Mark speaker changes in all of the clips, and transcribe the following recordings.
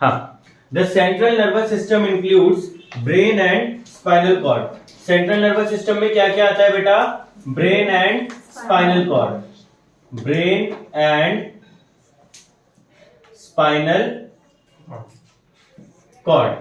Speaker 1: हाँ, the central nervous system includes brain and spinal cord. Central nervous system में क्या क्या आता है बेटा? Brain and spinal cord, brain and spinal cord.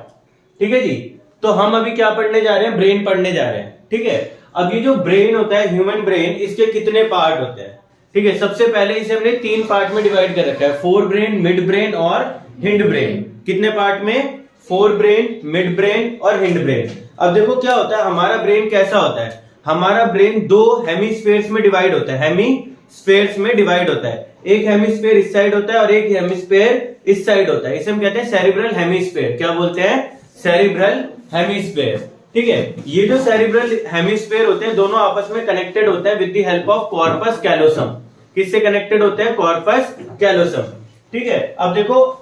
Speaker 1: ठीक है जी। तो हम अभी क्या पढ़ने जा रहे हैं? ब्रेन पढ़ने जा रहे हैं। ठीक है। अब ये जो ब्रेन होता है, ह्यूमन ब्रेन, इसके कितने पार्ट होते हैं? ठीक है। सबसे पहले इसे हमने 3 पार्ट में डिवाइड कर रखा है, फोर ब्रेन, मिड ब्रेन और हिंड ब्रेन। कितने पार्ट में? फोर ब्रेन, मिड ब्रेन और हिंड ब्रेन। अब देखो क्या होता है, हमारा ब्रेन कैसा होता है? हमारा ब्रेन 2 हेमिस्फेयर्स में डिवाइड होता है, हेमिस्फेयर्स में डिवाइड होता है। एक हेमिस्फेयर इस साइड होता है और एक हेमिस्फेयर इस साइड होता है। इसे हम कहते हैं सेरिब्रल हेमिस्फेयर। क्या बोलते हैं? Cerebral hemisphere. ठीक है। ये जो सेरिब्रल हेमिस्फेयर होते हैं दोनों आपस में कनेक्टेड होते हैं with the help of corpus callosum. किससे कनेक्टेड होते हैं? Corpus callosum. ठीक है। अब देखो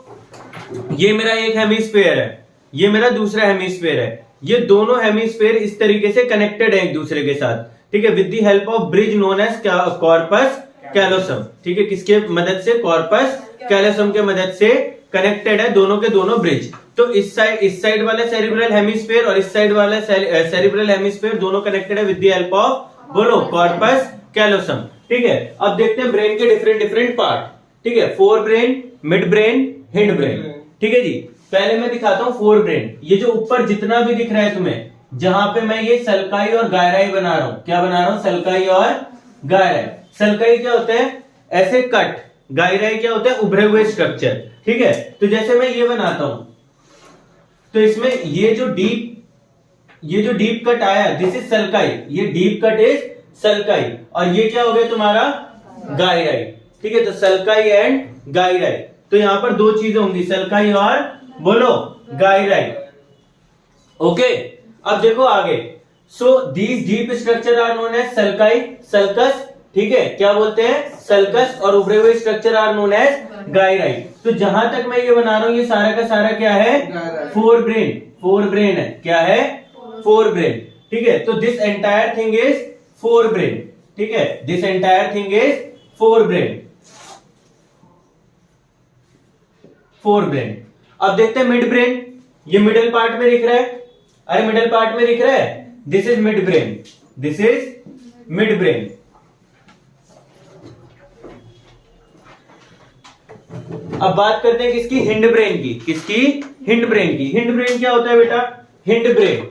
Speaker 1: ये मेरा एक हेमिस्फेयर है, ये मेरा दूसरा हेमिस्फेयर है। ये दोनों हेमिस्फेयर इस तरीके से कनेक्टेड है एक दूसरे के साथ। ठीक है। With the help of bridge known as corpus callosum. ठीक है। किसके मदद से? कॉर्पस कैलोसम के मदद से कनेक्टेड है दोनों के दोनों ब्रिज। तो इस साइड वाला सेरिब्रल हेमिस्फेयर और इस साइड वाला सेरिब्रल हेमिस्फेयर दोनों कनेक्टेड है विद द हेल्प ऑफ, बोलो, कॉर्पस कैलोसम। ठीक है। अब देखते हैं ब्रेन के डिफरेंट पार्ट। ठीक है। Fore brain, mid brain, hind brain. ठीक है जी। पहले मैं दिखाता हूं फोर ब्रेन। ये जो ऊपर जितना भी दिख रहा है तुम्हें, जहां पे मैं ये सल्काई और गायराई बना रहा हूं, क्या बना रहा हूं? सल्काई और गायराई। सल्काई क्या होता है? ऐसे कट। गायराई क्या होता है? उभरे हुए स्ट्रक्चर। ठीक है। तो जैसे मैं ये बनाता हूं, तो इसमें ये जो डीप कट आया, दिस इज सल्काई। ये डीप कट इज सल्काई। और ये क्या हो गया तुम्हारा? गायराई। ठीक है। तो सल्काई एंड गायराई। तो यहां पर 2 चीजें होंगी, सल्काई और, बोलो, गायराई। ओके। अब देखो आगे। So these deep structure are known as sulci, sulcus. ठीक है। क्या बोलते हैं? सल्कस। और उभरे हुए structure are known as gyri. तो जहां तक मैं ये बना रहा हूं, ये सारा का सारा क्या है? फोर ब्रेन है। क्या है? Fore brain. ठीक है। तो this entire thing is fore brain. ठीक है। This entire thing is fore brain. Fore brain. अब देखते हैं मिड ब्रेन। ये मिडिल पार्ट में दिख रहा है। अरे मिडिल पार्ट में दिख रहा है, this is mid brain. This is mid brain. अब बात करते हैं किसकी? हिंड ब्रेन की। किसकी? हिंड ब्रेन की। हिंड ब्रेन क्या होता है बेटा? Hind brain.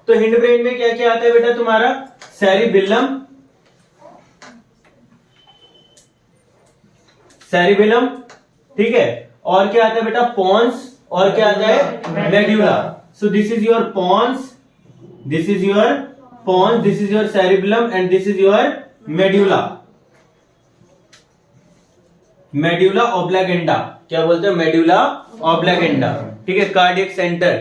Speaker 1: तो हिंड ब्रेन में क्या क्या आता है बेटा तुम्हारा? सेरिबिलम, सेरिबिलम। ठीक है। और क्या आता है बेटा? पोन्स। और क्या आता है? Medulla. So this is your pons, this is your pons, this is your cerebellum and this is your medulla. Medulla oblongata. क्या बोलते हैं? Medulla oblongata. ठीक है। Cardiac centre,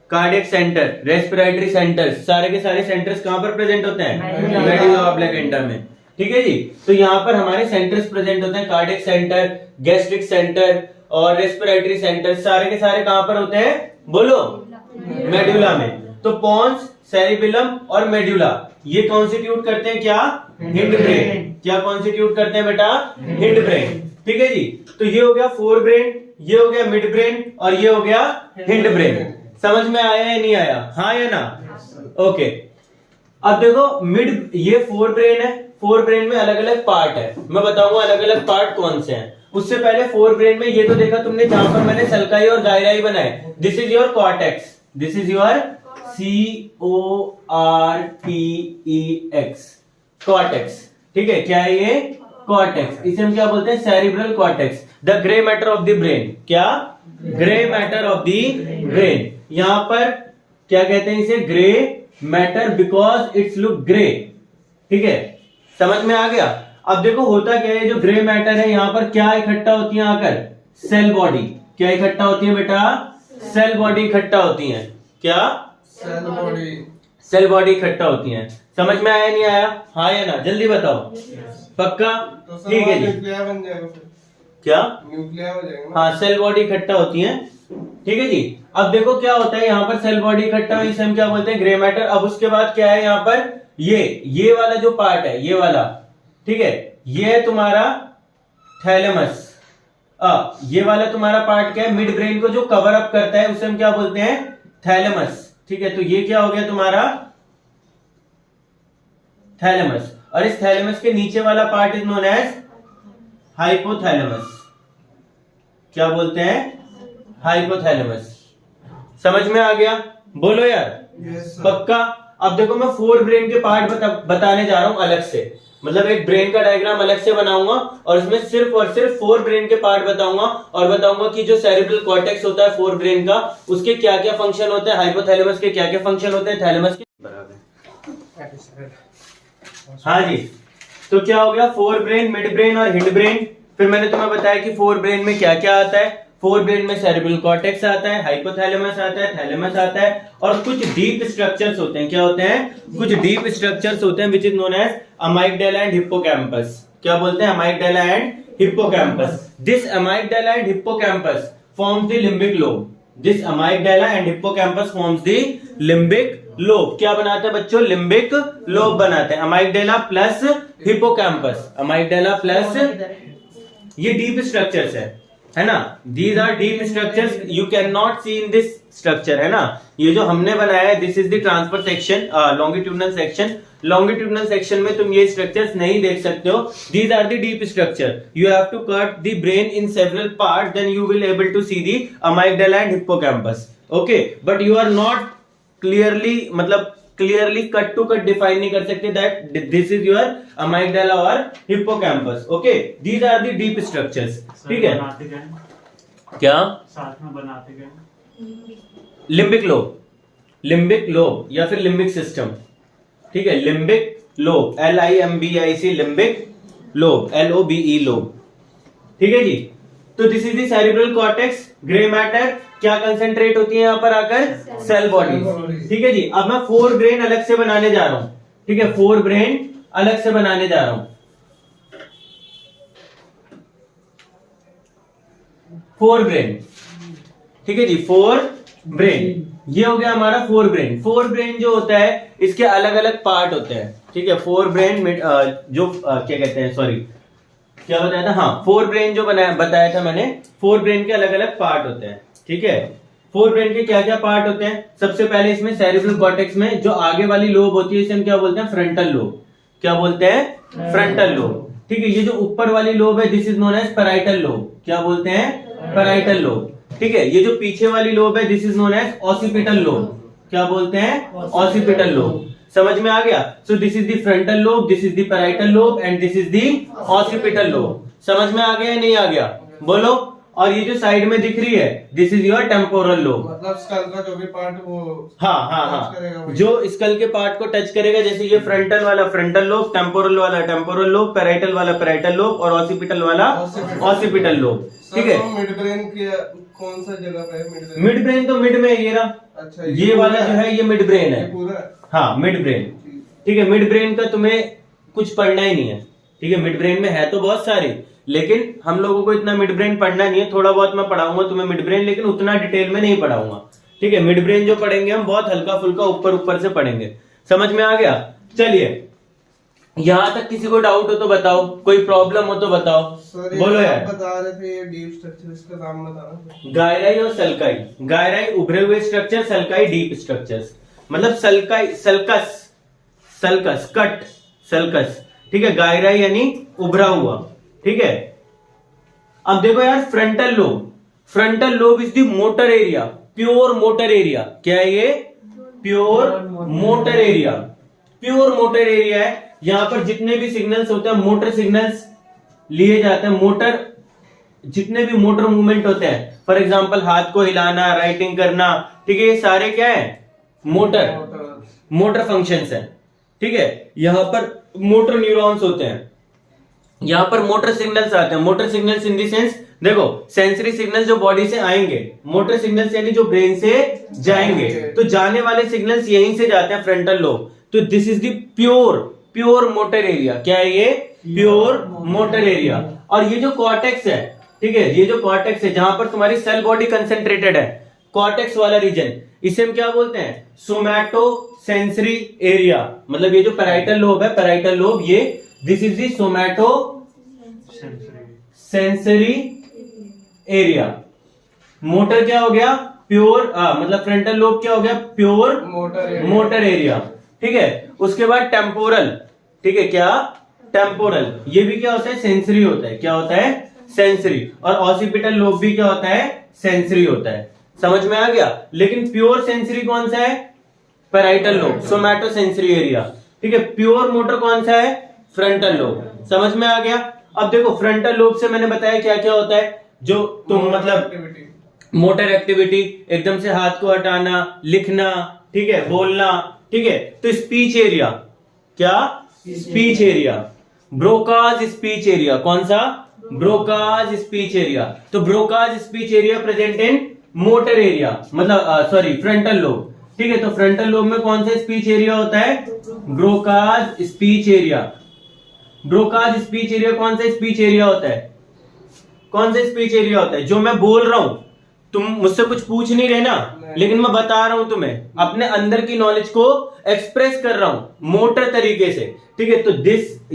Speaker 1: cardiac centre, respiratory centre, सारे के सारे सेंटर्स कहां पर प्रेजेंट होते हैं? मेड्यूला ऑब्लागेंडा में। ठीक है जी। तो यहां पर हमारे सेंटर्स प्रेजेंट होते हैं, कार्डियक सेंटर, गैस्ट्रिक सेंटर और रेस्पिरेटरी सेंटर। सारे के सारे कहां पर होते हैं? बोलो, मेड्यूला में। तो पोन्स, सेरिबिलम और मेड्यूला ये कॉन्स्टिट्यूट करते हैं क्या? Hind brain. क्या कॉन्स्टिट्यूट करते हैं बेटा? Hind brain. ठीक है जी। तो ये हो गया फोर ब्रेन, ये हो गया मिड ब्रेन और ये हो गया हिंड ब्रेन। समझ में आया या नहीं आया? हाँ या ना? ओके। अब देखो मिड, ये फोर ब्रेन है। फोर ब्रेन में अलग अलग पार्ट है, मैं बताऊंगा अलग अलग पार्ट कौन से हैं। उससे पहले फोर ब्रेन में ये तो देखा तुमने जहां पर मैंने सल्काई और गायराई बनाए, this is your cortex, this is your CORTEX, cortex. ठीक है। क्या है ये? कॉर्टेक्स। इसे हम क्या बोलते हैं? Cerebral cortex, the grey matter of the brain. क्या? Grey matter of the brain. यहां पर क्या कहते हैं इसे? Grey matter, because it's look grey. ठीक है। समझ में आ गया? अब देखो होता क्या है, जो ग्रे मैटर है यहां पर क्या इकट्ठा होती है आकर? Cell body. क्या इकट्ठा होती है बेटा? सेल बॉडी इकट्ठा होती है। क्या? Cell body. सेल बॉडी इकट्ठा होती है। समझ में आया नहीं आया? हाँ या ना? जल्दी बताओ। पक्का? ठीक है जी।
Speaker 2: बन जाएगा फिर।
Speaker 1: क्या?
Speaker 2: न्यूक्लियर हो जाएगा।
Speaker 1: हाँ, सेल बॉडी इकट्ठा होती है। ठीक है जी। अब देखो क्या होता है यहाँ पर, सेल बॉडी इकट्ठा हुई, इसे हम क्या बोलते हैं? Grey matter. अब उसके बाद क्या है यहाँ पर? ये वाला जो पार्ट है, ये वाला, ठीक है, ये है तुम्हारा थैलेमस। ये वाला तुम्हारा पार्ट क्या है, मिड ब्रेन को जो कवर अप करता है उसे हम क्या बोलते हैं, थैलेमस। ठीक है, तो ये क्या हो गया तुम्हारा थैलेमस, और इस थैलेमस के नीचे वाला part is known as hypothalamus. क्या बोलते हैं, हाइपोथैलेमस। समझ में आ गया, बोलो यार।
Speaker 2: Yes sir.
Speaker 1: पक्का। अब देखो मैं 4 ब्रेन के पार्ट बताने जा रहा हूं अलग से, मतलब एक ब्रेन का डायग्राम अलग से बनाऊंगा और इसमें सिर्फ और सिर्फ 4 ब्रेन के पार्ट बताऊंगा और बताऊंगा कि जो सेरेब्रल कॉर्टेक्स होता है 4 ब्रेन का, उसके क्या क्या फंक्शन होते हैं, हाइपोथैलेमस के क्या क्या फंक्शन होते हैं, थैलेमस के बराबर। हाँ जी, तो क्या हो गया, 4 ब्रेन, मिड ब्रेन और हिंड ब्रेन। फिर मैंने तुम्हें बताया कि 4 ब्रेन में क्या क्या आता है। 4 ब्रेन में सेरेब्रल कॉर्टेक्स आता है, हाइपोथैलेमस आता है, थैलेमस आता है, और कुछ डीप स्ट्रक्चर्स होते हैं। क्या होते हैं, कुछ डीप स्ट्रक्चर्स होते हैं which is known as amygdala and hippocampus. क्या बोलते हैं, amygdala and hippocampus. This amygdala and hippocampus forms the limbic lobe. This amygdala and hippocampus forms the limbic lobe. क्या बनाते हैं बच्चों, लिम्बिक लोब बनाते हैं। Amygdala plus hippocampus, amygdala plus, ये डीप स्ट्रक्चर्स है ना, these are deep structures, you can not see in this structure, है ना। ये जो हमने बनाया है, this is the transfer section, longitudinal section. Longitudinal section में तुम ये स्ट्रक्चर्स नहीं देख सकते हो। These are the deep structure, you have to cut the brain in several part, then you will able to see the amygdala and hippocampus. Okay, but you are not clearly, मतलब clearly cut to cut define नहीं कर सकते that this is your amygdala और hippocampus. Okay, these are the deep structures. ठीक है, क्या
Speaker 3: साथ में बनाते गए,
Speaker 1: लिम्बिक लोब, लिम्बिक लोब या फिर लिम्बिक सिस्टम। ठीक है, limbic lobe, LIMBIC, limbic lobe, LOBE lobe. ठीक है जी, तो this is the cerebral cortex. Grey matter क्या कंसेंट्रेट होती है यहाँ पर आकर, सेल बॉडीज। ठीक है जी, अब मैं 4 ब्रेन अलग से बनाने जा रहा हूं। ठीक है, 4 ब्रेन अलग से बनाने जा रहा हूं। 4 ब्रेन, ठीक है जी, 4 ब्रेन, ये हो गया हमारा 4 ब्रेन। 4 ब्रेन जो होता है इसके अलग अलग पार्ट होते हैं। ठीक है, 4 ब्रेन जो क्या कहते हैं, सॉरी क्या बताया था, हाँ 4 ब्रेन जो बताया था मैंने, 4 ब्रेन के अलग अलग पार्ट होते हैं। ठीक है, 4 ब्रेन के क्या क्या पार्ट होते हैं। सबसे पहले इसमें सेरेब्रल कॉर्टेक्स में जो आगे वाली लोब होती है इसे हम क्या बोलते हैं, फ्रंटल लोब। क्या बोलते हैं, फ्रंटल लोब। ठीक है, ये जो ऊपर वाली लोब है this is known as parietal lobe. क्या बोलते हैं, पैराइटल लोब। ठीक है, ये जो पीछे वाली लोब है this is known as occipital lobe. क्या बोलते हैं, ऑसिपिटल लोब। समझ में आ गया। So this is the frontal lobe, this is the parietal lobe and this is the occipital lobe. समझ में आ गया या नहीं आ गया, बोलो। और ये जो साइड में दिख रही है this is your temporal lobe.
Speaker 2: मतलब स्कल का जो भी पार्ट वो
Speaker 1: हाँ
Speaker 2: करेगा वही।
Speaker 1: जो स्कल के पार्ट को टच करेगा, जैसे ये फ्रंटल वाला फ्रंटल लोब, टेम्पोरल वाला टेम्पोरल लोब, पैराइटल वाला पैराइटल लोब और ऑसिपिटल वाला ऑसिपिटल लोब। ठीक है,
Speaker 2: मिड ब्रेन की कौन सा जगह पे है, मिड ब्रेन?
Speaker 1: मिड ब्रेन तो मिड में ये रहा।
Speaker 2: अच्छा,
Speaker 1: ये वाला जो है ये मिड ब्रेन
Speaker 2: ये
Speaker 1: है।
Speaker 2: पूरा।
Speaker 1: हाँ, मिड ब्रेन। ठीक है, मिड ब्रेन का तुम्हें कुछ पढ़ना ही नहीं है। ठीक है, मिड ब्रेन में है तो बहुत सारी, लेकिन हम लोगों को इतना मिड ब्रेन पढ़ना नहीं है। थोड़ा बहुत मैं पढ़ाऊंगा तुम्हें मिड ब्रेन, लेकिन उतना डिटेल में नहीं पढ़ाऊंगा। ठीक है, मिड ब्रेन जो पढ़ेंगे हम बहुत हल्का फुल्का ऊपर ऊपर से पढ़ेंगे। समझ में आ गया। चलिए, यहां तक किसी को डाउट हो तो बताओ, कोई प्रॉब्लम हो तो बताओ, बोलो यार।
Speaker 2: बता रहे थे ये डीप स्ट्रक्चर, इसका नाम बताना।
Speaker 1: गायराई और सल्काई। गायराई उभरे हुए स्ट्रक्चर, सल्काई डीप स्ट्रक्चर्स। मतलब sulci, sulcus, sulcus cut, sulcus. ठीक है, गायराई यानी उभरा हुआ। ठीक है, अब देखो यार, frontal lobe, frontal lobe is the motor area, pure motor area. क्या है ये, pure motor area. Pure motor area है, यहां पर जितने भी सिग्नल्स होते हैं मोटर सिग्नल्स लिए जाते हैं। मोटर, जितने भी मोटर मूवमेंट होते हैं, फॉर एग्जांपल हाथ को हिलाना, राइटिंग करना, ठीक है, ये सारे क्या है, मोटर फंक्शंस है। ठीक है, यहां पर मोटर न्यूरॉन्स होते हैं, यहां पर मोटर सिग्नल्स आते हैं। Motor signals in the sense, देखो सेंसरी सिग्नल जो बॉडी से आएंगे, मोटर सिग्नल्स यानी जो ब्रेन से जाएंगे, तो जाने वाले सिग्नल्स यहीं से जाते हैं फ्रंटल लोब। तो this is the pure motor area. क्या है ये, प्योर मोटर एरिया। और ये जो कॉर्टेक्स है, ठीक है, ये जो कॉर्टेक्स है जहां पर तुम्हारी सेल बॉडी कंसेंट्रेटेड है, कॉर्टेक्स वाला रीजन, इसे हम क्या बोलते हैं, सोमैटो सेंसरी एरिया। मतलब ये जो पैराइटल लोब है, पैराइटल लोब, ये this is the सोमैटो sensory area. Motor क्या हो गया? प्योर, मतलब फ्रंटल लोब क्या हो गया? Pure motor area. ठीक है, उसके बाद टेम्पोरल। ठीक है, क्या? टेम्पोरल। ये भी क्या होता है? सेंसरी होता है। क्या होता है? सेंसरी। और ऑसिपिटल लोब भी क्या होता है? सेंसरी होता है। समझ में आ गया? लेकिन प्योर सेंसरी कौन सा है? Parietal lobe, सोमैटो sensory area. ठीक है, प्योर मोटर कौन सा है? Frontal lobe. समझ में आ गया? अब देखो, फ्रंटल लोब से मैंने बताया क्या क्या होता है, जो तुम मतलब मोटर एक्टिविटी, एकदम से हाथ को हटाना, लिखना, ठीक है, बोलना। ठीक है, तो स्पीच एरिया, क्या? Speech area. Broca's speech area. कौन सा? Broca's speech area. तो Broca's speech area present in motor area, मतलब सॉरी फ्रंटल लोब। ठीक है, तो फ्रंटल लोब में कौन सा स्पीच एरिया होता है? Broca's speech area. Broca's speech area कौन सा स्पीच एरिया होता है? कौन सा स्पीच एरिया होता है? जो मैं बोल रहा हूं, तुम मुझसे कुछ पूछ नहीं रहे ना, लेकिन मैं बता रहा हूं तुम्हें, अपने अंदर की नॉलेज को एक्सप्रेस कर रहा हूं मोटर तरीके से। ठीक है, तो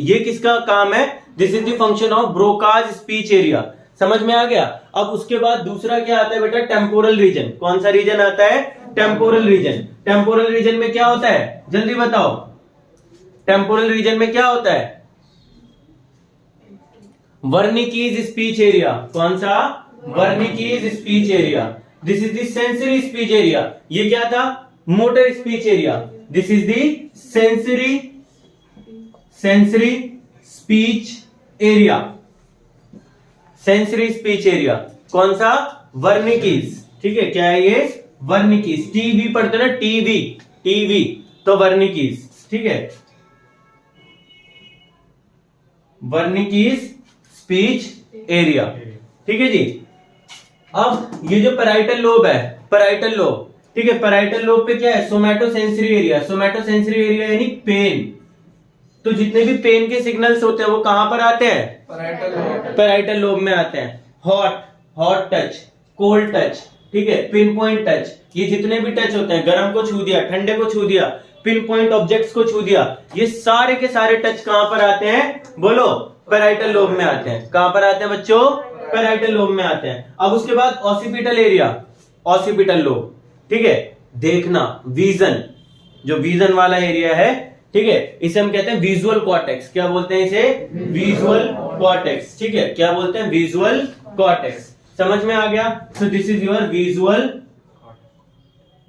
Speaker 1: ये किसका काम है? This is the function of Broca's speech area. समझ में आ गया? अब उसके बाद दूसरा क्या आता है बेटा? Temporal region. कौन सा रीजन आता है? Temporal reason. टेम्पोरल रीजन में क्या होता है? जल्दी बताओ, टेम्पोरल रीजन में क्या होता है? Wernicke's speech area. कौन सा? Wernicke's speech area. This is the sensory speech area. ये क्या था? Motor speech area. This is the sensory speech area. Sensory speech area कौन सा? वर्निकीज। ठीक है, क्या है ये? वर्निकीज। टीवी पढ़ते ना, टीवी, टीवी, तो वर्निकीज। ठीक है, वर्निकीज स्पीच एरिया। ठीक है जी। अब ये जो पैराइटल लोब है, पैराइटल लोब, ठीक है, पैराइटल लोब पे क्या है? सोमैटो सेंसरी एरिया। सोमैटो सेंसरी एरिया यानी पेन। तो जितने भी पेन के सिग्नल्स होते हैं वो कहां पर आते हैं? पैराइटल लोब में आते हैं। हॉट टच, कोल्ड टच, ठीक है, पिन पॉइंट टच, ये जितने भी टच होते हैं, गर्म को छू दिया, ठंडे को छू दिया, पिन पॉइंट ऑब्जेक्ट्स को छू दिया, ये सारे के सारे टच कहां पर आते हैं? बोलो, पैराइटल लोब में आते हैं। कहां पर आते हैं बच्चों? पैराइटल लोब में आते हैं। अब उसके बाद ऑसिपिटल एरिया, ऑसिपिटल लोब, ठीक है, देखना, विजन, जो विजन वाला एरिया है, ठीक है, इसे हम कहते हैं विजुअल कॉर्टेक्स। क्या बोलते हैं इसे? Visual cortex. ठीक है, क्या बोलते हैं? Visual cortex. समझ में आ गया? So this is your visual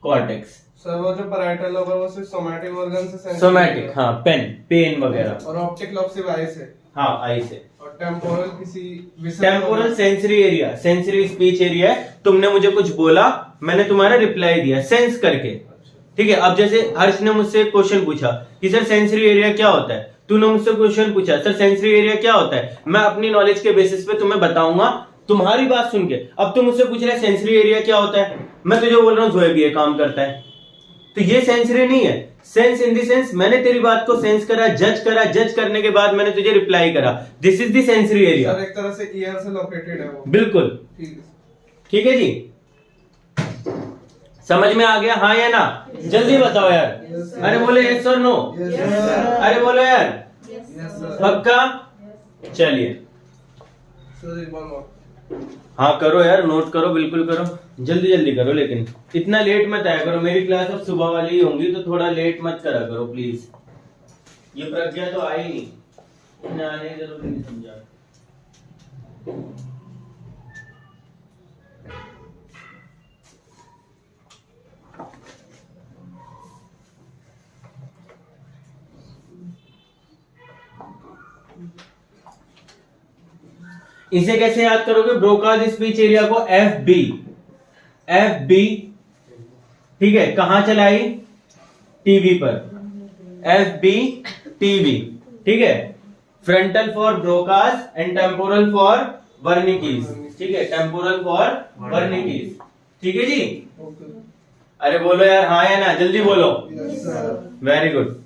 Speaker 1: cortex.
Speaker 2: Sir वो जो पैराइटल लोब है वो सिर्फ सोमैटिक ऑर्गन से सेंस
Speaker 1: सोमैटिक, हाँ, पेन वगैरह,
Speaker 2: और ऑप्टिक लोब सिर्फ आई से।
Speaker 1: हाँ, आई से।
Speaker 2: और टेम्पोरल किसी
Speaker 1: temporal sensory area, sensory speech area है। तुमने मुझे कुछ बोला, मैंने तुम्हारा रिप्लाई दिया सेंस करके। ठीक है, अब जैसे हर्ष ने मुझसे क्वेश्चन पूछा कि सर सेंसरी एरिया क्या होता है, तूने मुझसे क्वेश्चन पूछा सर सेंसरी एरिया क्या होता है, मैं अपनी नॉलेज के बेसिस पे तुम्हें बताऊंगा तुम्हारी बात सुन के। अब तुम मुझसे पूछ रहे सेंसरी एरिया क्या होता है, मैं तुझे बोल रहा हूँ जोए भी ये काम करता है, तो ये सेंसरी नहीं है। सेंस इन द सेंस मैंने तेरी बात को सेंस करा, जज करने के बाद मैंने तुझे रिप्लाई करा, this is the sensory area.
Speaker 2: Sir एक तरह से ईयर से लोकेटेड है वो।
Speaker 1: बिल्कुल
Speaker 2: ठीक है।
Speaker 1: ठीक है जी, समझ में आ गया? हाँ या ना? जल्दी बताओ यार। अरे बोले यस और नो? अरे बोलो यार, पक्का? चलिए,
Speaker 2: सर एक बार और।
Speaker 1: हाँ करो यार, नोट करो, बिल्कुल करो, जल्दी जल्दी करो, लेकिन इतना लेट मत आया करो। मेरी क्लास अब सुबह वाली ही होंगी, तो थोड़ा लेट मत करा करो प्लीज। ये प्रज्ञा तो आई नहीं, इन्हें आने की जरूरत नहीं समझा। इसे कैसे याद करोगे? ब्रोकाज स्पीच एरिया को एफ बी, ठीक है, कहां चलाई? टीवी पर, एफ बी टीवी, ठीक है, frontal for Broca's and temporal for Wernicke's, ठीक है, टेम्पोरल फॉर वर्निकीज, ठीक है जी। अरे बोलो यार, हाँ या ना? जल्दी बोलो।
Speaker 2: Yes sir.
Speaker 1: Very good.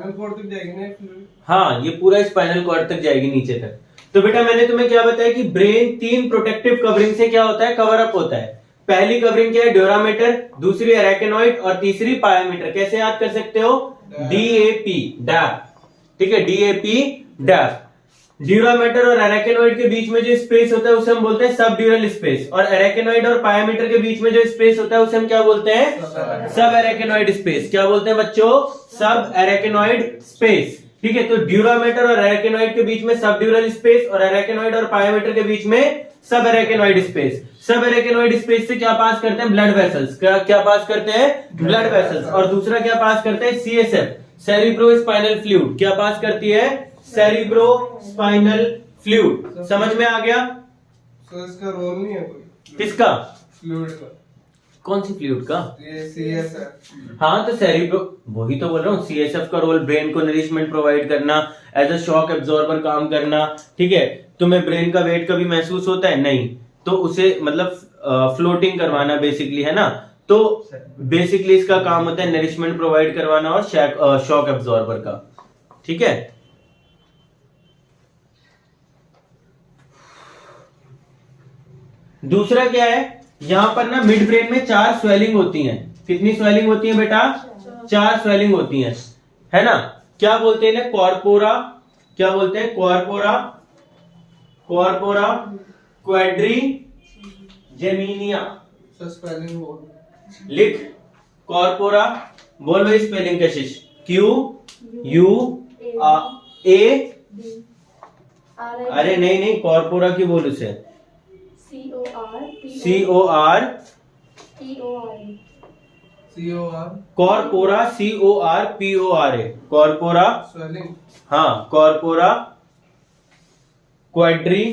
Speaker 2: Spinal cord तक जाएगी ना फ्लूइड?
Speaker 1: हाँ, ये पूरा स्पाइनल कॉर्ड तक जाएगी नीचे तक। तो बेटा मैंने तुम्हें क्या बताया कि ब्रेन 3 प्रोटेक्टिव कवरिंग से क्या होता है, कवर अप होता है। पहली कवरिंग क्या है, ड्यूरामेटर, दूसरी अरेकेनॉइड और तीसरी पायोमीटर। कैसे याद कर सकते हो, डीएपी, डैप, ठीक है, डीएपी डैप। ड्यूरामेटर और अरेकेनॉइड के बीच में जो स्पेस होता है उसे हम बोलते हैं सब ड्यूरल स्पेस, और अरेकेनॉइड और पायोमीटर के बीच में जो स्पेस होता है उसे हम क्या बोलते हैं, सब अरेकेनॉइड स्पेस। क्या बोलते हैं बच्चों, सब अरेकेनॉइड स्पेस, ठीक है। तो ड्यूरामेटर और अरेकेनॉइड के बीच में सब ड्यूरल स्पेस, और अरेकेनॉइड और पायोमीटर के बीच में सब अरेकेनॉइड स्पेस। सब अरेकेनॉइड स्पेस से क्या पास करते हैं, ब्लड वेसल्स। क्या पास करते हैं, ब्लड वेसल्स। और दूसरा क्या पास करते हैं, सीएसएफ, सेरिब्रो स्पाइनल फ्लूइड। क्या पास करती है, सेरिब्रो स्पाइनल फ्लूइड। समझ में आ गया।
Speaker 2: सो इसका रोल नहीं है कोई
Speaker 1: किसका,
Speaker 2: फ्लूइड का?
Speaker 1: कौन सी फ्लूइड का,
Speaker 2: ये सीएसएफ।
Speaker 1: हाँ तो सेरिब्रो, वही तो बोल रहा हूँ, सीएसएफ का रोल ब्रेन को नरिशमेंट प्रोवाइड करना, एज अ शॉक एब्जॉर्बर काम करना, ठीक है। तुम्हें ब्रेन का वेट कभी महसूस होता है, नहीं, तो उसे मतलब फ्लोटिंग करवाना बेसिकली, है ना। तो बेसिकली इसका काम होता है नरिशमेंट प्रोवाइड करवाना और शॉक एब्जॉर्बर का, ठीक है। दूसरा क्या है, यहां पर ना मिड ब्रेन में 4 स्वेलिंग होती हैं। कितनी स्वेलिंग होती है बेटा, 4 स्वेलिंग होती हैं, है ना। क्या बोलते हैं, कॉर्पोरा, क्या बोलते हैं, कॉर्पोरा, कॉर्पोरा क्वाड्री जेमिनिया।
Speaker 2: सो स्पेलिंग बोल।
Speaker 1: लिख, कॉर्पोरा, बोल भाई spelling Kashish, Q U A, अरे नहीं, कॉर्पोरा की बोल उसे, COR corpora, CORPORA, corpora,
Speaker 2: swelling.
Speaker 1: हाँ, कॉर्पोरा क्वाड्री,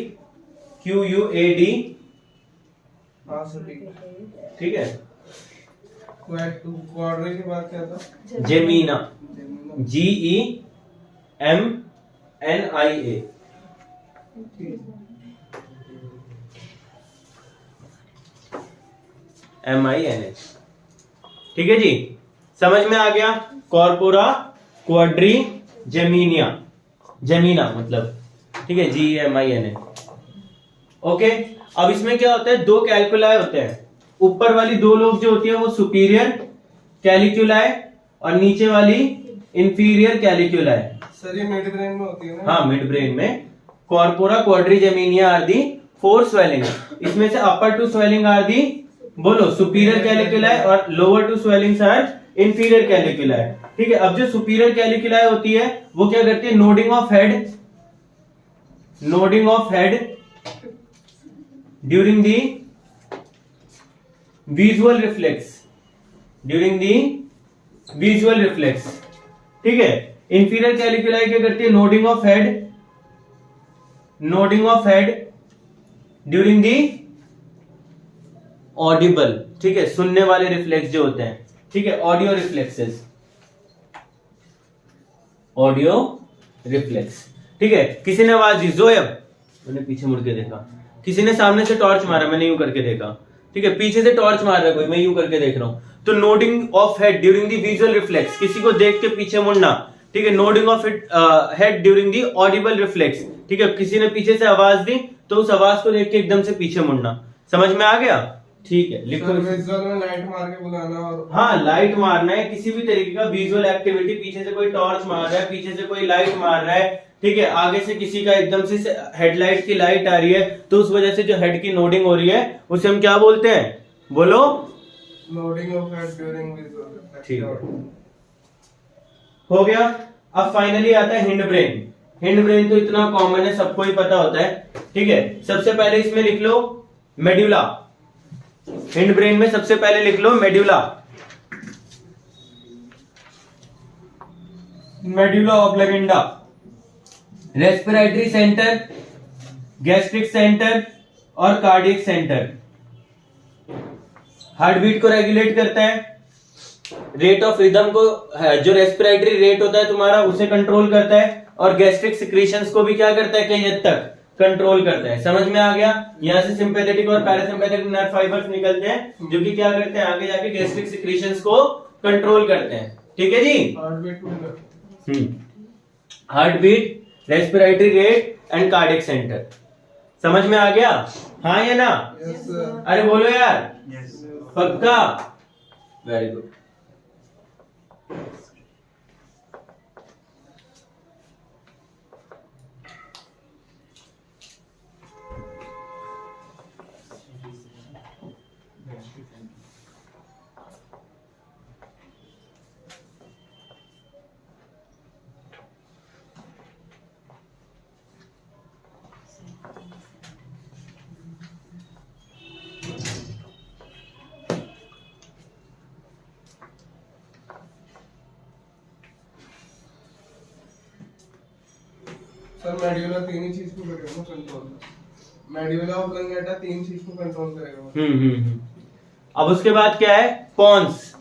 Speaker 1: QUAD,
Speaker 2: हाँ सभी।
Speaker 1: ठीक है।
Speaker 2: क्वाड्री के बाद क्या था,
Speaker 1: जेमिना,
Speaker 2: जेमिना।
Speaker 1: GEMNIA, MINA, ठीक है जी। समझ में आ गया, कॉर्पोरा क्वाड्री जेमिनिया, जेमिना मतलब, ठीक है, GEMINA। ओके, अब इसमें क्या होता है, 2 कैलकुलाई होते हैं। ऊपर वाली 2 लोब जो होती है वो सुपीरियर कैलिक्युलाई, और नीचे वाली इंफीरियर कैलिक्युलाई।
Speaker 2: सर ये मिड ब्रेन में होती है ना?
Speaker 1: हाँ, मिड ब्रेन में corpora quadrigemina are the 4 swelling. इसमें से अपर 2 स्वेलिंग आर दी, बोलो, सुपीरियर कैलिक्युलाई, और लोअर 2 स्वेलिंग्स आर इंफीरियर कैलिक्युलाई, ठीक है। अब जो सुपीरियर कैलिक्युलाई होती है वो क्या करती है, nodding of head, nodding of head during the visual reflex, during the visual reflex, ठीक है। इंफीरियर कैलिक्युलाई क्या करती है, nodding of head, nodding of head during the Audible, ठीक है, सुनने वाले रिफ्लेक्स जो होते हैं, ठीक है, ऑडियो रिफ्लेक्सेस, ऑडियो रिफ्लेक्स, ठीक है। किसी ने आवाज दी, जोयब, मैंने पीछे मुड़ के देखा, किसी ने सामने से टॉर्च मारा, मैंने यूं करके देखा, ठीक है, पीछे से टॉर्च मार रहा है कोई, मैं यूं करके देख रहा हूं। तो nodding of head during the visual reflex, किसी को देख के पीछे मुड़ना, ठीक है। Nodding of head during the Audible reflex, ठीक है, किसी ने पीछे से आवाज दी तो उस आवाज को देख के एकदम से पीछे मुड़ना। समझ में आ गया, ठीक है। लिखो,
Speaker 2: विजुअल में लाइट मार के बुलाना, और
Speaker 1: हाँ, लाइट मारना है, किसी भी तरीके का विजुअल एक्टिविटी, पीछे से कोई टॉर्च मार रहा है, पीछे से कोई लाइट मार रहा है, ठीक है, आगे से किसी का एकदम से हेडलाइट की लाइट आ रही है, तो उस वजह से जो हेड की नोडिंग हो रही है उसे हम क्या बोलते हैं, बोलो,
Speaker 2: nodding of head during visual,
Speaker 1: ठीक है, हो गया। अब फाइनली आता है हिंड ब्रेन। हिंड ब्रेन तो इतना कॉमन है, सबको ही पता होता है, ठीक है। सबसे पहले इसमें लिख लो मेड्यूला, हिंड ब्रेन में सबसे पहले लिख लो medulla, medulla oblongata, respiratory centre, gastric centre और कार्डियक सेंटर। हार्ट बीट को रेगुलेट करता है, रेट ऑफ रिदम को, जो रेस्पिरेटरी रेट होता है तुम्हारा उसे कंट्रोल करता है, और गैस्ट्रिक सिक्रीशंस को भी क्या करता है, कई हद तक कंट्रोल करता है। समझ में आ गया। यहाँ से सिंपैथेटिक और पैरासिम्पैथेटिक नर्व फाइबर्स निकलते हैं जो कि क्या करते हैं, आगे जाके गैस्ट्रिक सिक्रीशंस को कंट्रोल करते हैं, ठीक है जी। Heart beat, respiratory rate and cardiac centre. समझ में आ गया? हाँ या ना?
Speaker 2: Yes, sir.
Speaker 1: अरे बोलो यार,
Speaker 3: Yes.
Speaker 1: पक्का? Very good.
Speaker 2: सर मेड्यूला तीन ही चीज को करेगा ना कंट्रोल। मेड्यूला ऑब्लंगेटा तीन चीज को कंट्रोल करेगा।
Speaker 1: अब उसके बाद क्या है? Pons,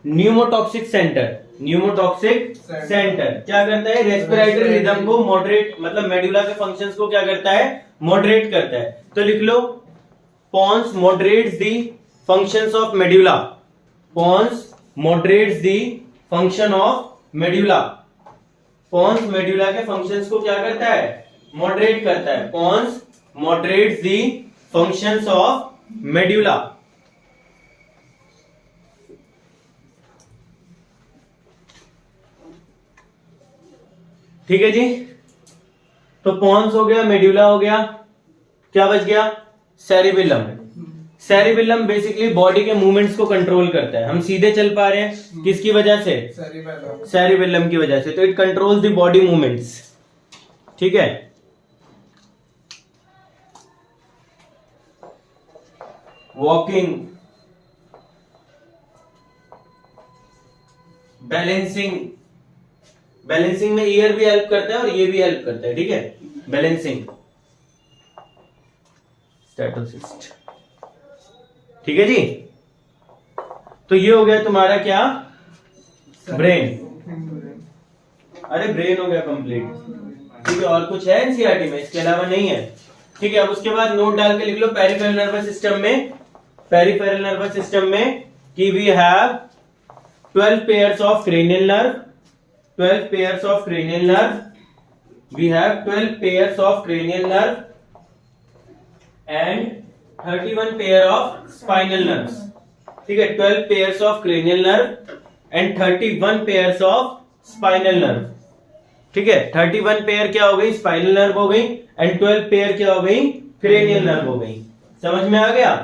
Speaker 1: pneumotaxic centre. Pneumotaxic
Speaker 2: centre.
Speaker 1: Centre क्या करता है? रेस्पिरेटरी रिदम को मॉडरेट, मतलब मेडुला के फंक्शंस को क्या करता है? मॉडरेट करता है। तो लिख लो, pons moderates the functions of medulla. Pons moderates the function of medulla. Pons medulla के फंक्शंस को क्या करता है? मॉडरेट करता है। Pons moderates the functions of medulla. ठीक है जी। तो पॉन्स हो गया, मेडुला हो गया, क्या बच गया? सेरिबेलम। सेरिबेलम बेसिकली बॉडी के मूवमेंट्स को कंट्रोल करता है। हम सीधे चल पा रहे हैं किसकी वजह से?
Speaker 2: सेरिबेलम।
Speaker 1: सेरिबेलम की वजह से। तो it controls the body movements. ठीक है। Walking, balancing. बैलेंसिंग में ईयर भी हेल्प करता है और ये भी हेल्प करता है। ठीक है, बैलेंसिंग। स्टैटोसिस्ट। ठीक है जी। तो ये हो गया तुम्हारा क्या? ब्रेन। अरे ब्रेन हो गया कंप्लीट। ठीक है, और कुछ है एनसीईआरटी में? इसके अलावा नहीं है। ठीक है, अब उसके बाद नोट डाल के लिख लो, पेरिफेरल नर्वस सिस्टम में, पेरिफेरल नर्वस सिस्टम में कि we have 12 pairs of cranial nerve, 12 pairs of cranial nerve. We have 12 pairs of cranial nerve and 31 pair of spinal nerves. ठीक है, 12 pairs of cranial nerve and 31 pairs of spinal nerve. ठीक है, 31 pair क्या हो गई? Spinal nerve हो गई, and 12 pair क्या हो गई? क्रेनियल नर्व हो गई। समझ में आ गया?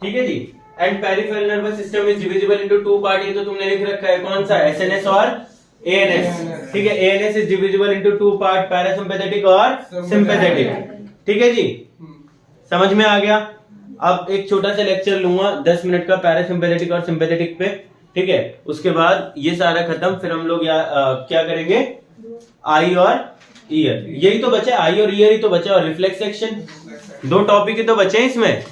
Speaker 1: ठीक है जी। And peripheral nervous system is divisible into two part. ये तो तुमने लिख रखा है, कौन सा? एसएनएस और एएनएस। ठीक है, ANS is divisible into two part, parasympathetic और सिंपैथेटिक। ठीक है जी, समझ में आ गया? अब एक छोटा सा लेक्चर लूंगा 10 मिनट का पैरासिम्पैथेटिक और सिंपैथेटिक पे। ठीक है, उसके बाद ये सारा खत्म। फिर हम लोग क्या करेंगे? आई और ईयर। यही तो बचे, आई और ईयर ही तो बचे, और रिफ्लेक्स एक्शन। 2 टॉपिक ही तो बचे हैं इसमें।